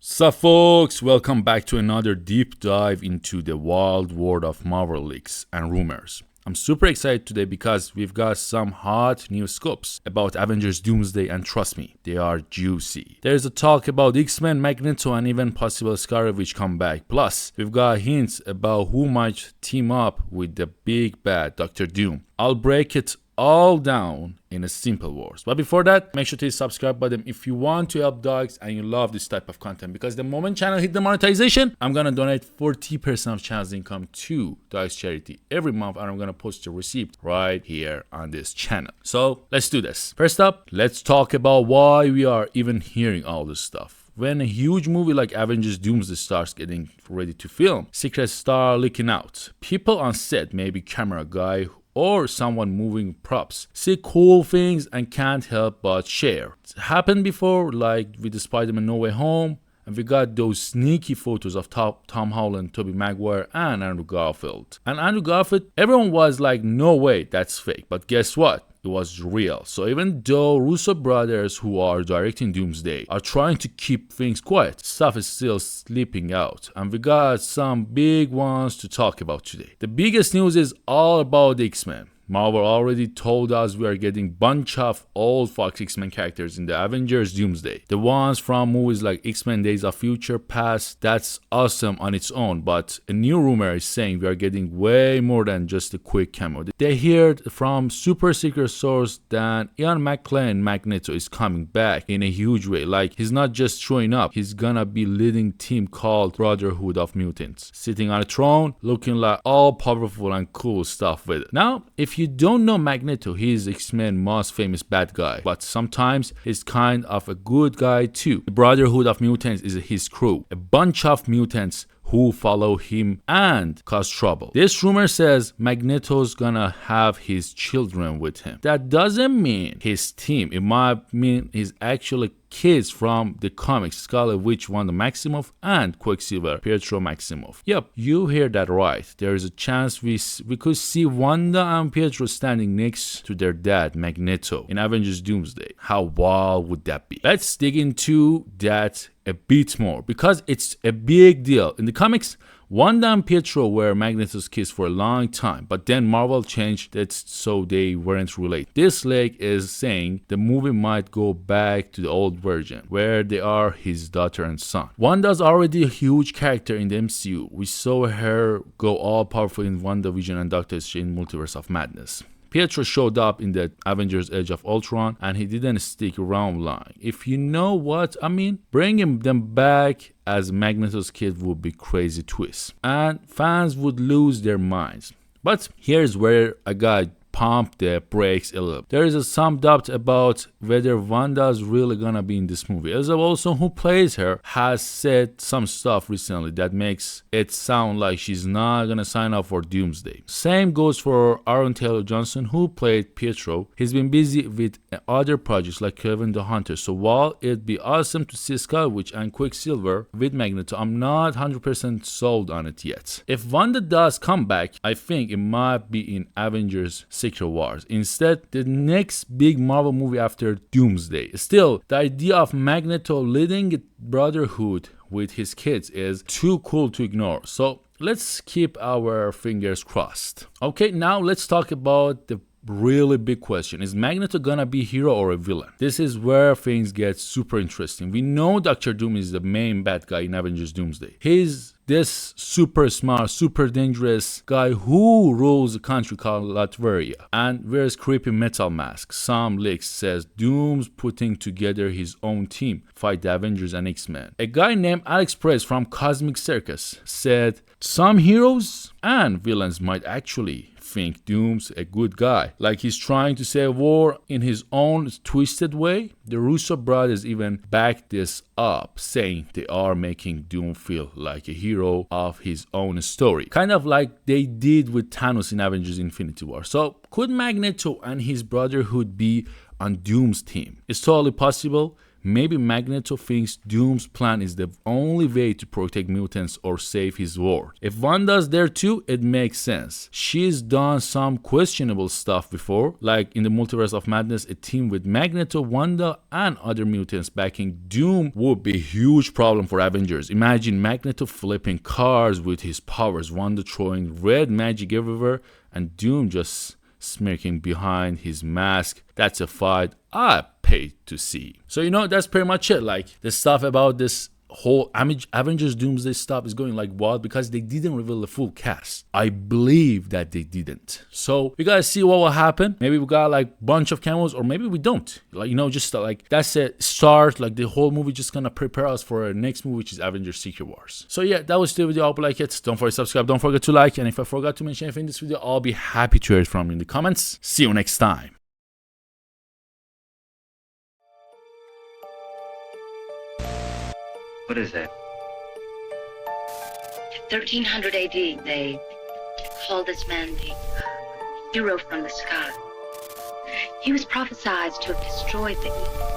Sup folks, welcome back to another deep dive into the wild world of Marvel leaks and rumors. I'm super excited today because we've got some hot new scoops about Avengers Doomsday, and trust me, they are juicy. There's a talk about X-Men, Magneto, and even possible Scarlet come back. Plus, we've got hints about who might team up with the big bad Dr. Doom. I'll break it all down in a simple words. But before that, make sure to hit the subscribe button if you want to help dogs and you love this type of content, because the moment channel hit the monetization, I'm gonna donate 40% of channel's income to dogs charity every month, and I'm gonna post the receipt right here on this channel. So let's do this. First up, let's talk about why we are even hearing all this stuff. When a huge movie like Avengers Doomsday starts getting ready to film, secrets start leaking out. People on set, maybe camera guy or someone moving props, see cool things and can't help but share. It's happened before, like with the Spider-Man No Way Home, and we got those sneaky photos of Tom Holland, Tobey Maguire, and Andrew Garfield. And Andrew Garfield, everyone was like, no way, that's fake. But guess what? It was real. So even though Russo brothers, who are directing Doomsday, are trying to keep things quiet, stuff is still slipping out, and we got some big ones to talk about today. The biggest news is all about the X-Men. Marvel already told us we are getting bunch of old Fox X-Men characters in the Avengers Doomsday. The ones from movies like X-Men Days of Future Past, that's awesome on its own, but a new rumor is saying we are getting way more than just a quick cameo. They heard from super secret source that Ian McKellen Magneto is coming back in a huge way. Like, he's not just showing up, he's gonna be leading team called Brotherhood of Mutants, sitting on a throne, looking like all powerful and cool stuff with it. Now, if you don't know Magneto, he is X-Men most famous bad guy, but sometimes he's kind of a good guy too. The Brotherhood of Mutants is his crew, a bunch of mutants who follow him and cause trouble. This rumor says Magneto's gonna have his children with him. That doesn't mean his team. It might mean his actual kids from the comics, Scarlet Witch, Wanda Maximoff, and Quicksilver, Pietro Maximoff. Yep, you heard that right. There is a chance we could see Wanda and Pietro standing next to their dad, Magneto, in Avengers Doomsday. How wild would that be? Let's dig into that a bit more, because it's a big deal. In the comics, Wanda and Pietro were Magneto's kids for a long time, but then Marvel changed it so they weren't related. This leak is saying the movie might go back to the old version, where they are his daughter and son. Wanda's already a huge character in the MCU. We saw her go all powerful in WandaVision and Doctor Strange Multiverse of Madness. Pietro showed up in the Avengers Age of Ultron, and he didn't stick around long. If you know what I mean, bringing them back as Magneto's kid would be crazy twist, and fans would lose their minds. But here's where I got pump the brakes a little. There is some doubt about whether Wanda's really gonna be in this movie. Elsa Olsen, who plays her, has said some stuff recently that makes it sound like she's not gonna sign up for Doomsday. Same goes for Aaron Taylor Johnson, who played Pietro. He's been busy with other projects like Kevin the Hunter. So while it'd be awesome to see Scarlet Witch and Quicksilver with Magneto, I'm not 100% sold on it yet. If Wanda does come back, I think it might be in Avengers Secret Wars. Instead, the next big Marvel movie after Doomsday. Still, the idea of Magneto leading a brotherhood with his kids is too cool to ignore. So let's keep our fingers crossed. Okay, now let's talk about the really big question. Is Magneto gonna be a hero or a villain? This is where things get super interesting. We know Dr. Doom is the main bad guy in Avengers Doomsday. He's this super smart, super dangerous guy who rules a country called Latveria and wears creepy metal masks. Some leaks says Doom's putting together his own team, fight the Avengers and X-Men. A guy named Alex Perez from Cosmic Circus said some heroes and villains might actually think Doom's a good guy, like he's trying to save war in his own twisted way. The Russo brothers even backed this up, saying they are making Doom feel like a hero of his own story, kind of like they did with Thanos in Avengers Infinity War. So could Magneto and his brotherhood be on Doom's team? It's totally possible. maybe Magneto thinks Doom's plan is the only way to protect mutants or save his world. If Wanda's there too, it makes sense. She's done some questionable stuff before, like in the Multiverse of Madness, a team with Magneto, Wanda, and other mutants backing Doom would be a huge problem for Avengers. Imagine Magneto flipping cars with his powers, Wanda throwing red magic everywhere, and Doom just smirking behind his mask. That's a fight I paid to see. So that's pretty much it. Like, the stuff about this whole Avengers Doomsday stuff is going like wild because they didn't reveal the full cast. I believe that they didn't. So we gotta see what will happen. Maybe we got like bunch of cameos, or maybe we don't. Like, just like that's a start. Like, the whole movie just gonna prepare us for our next movie, which is Avengers Secret Wars. So yeah, that was the video. I hope you like it. Don't forget to subscribe. Don't forget to like. And if I forgot to mention anything in this video, I'll be happy to hear it from you in the comments. See you next time. What is that? 1300 AD, they called this man the hero from the sky. He was prophesied to have destroyed the evil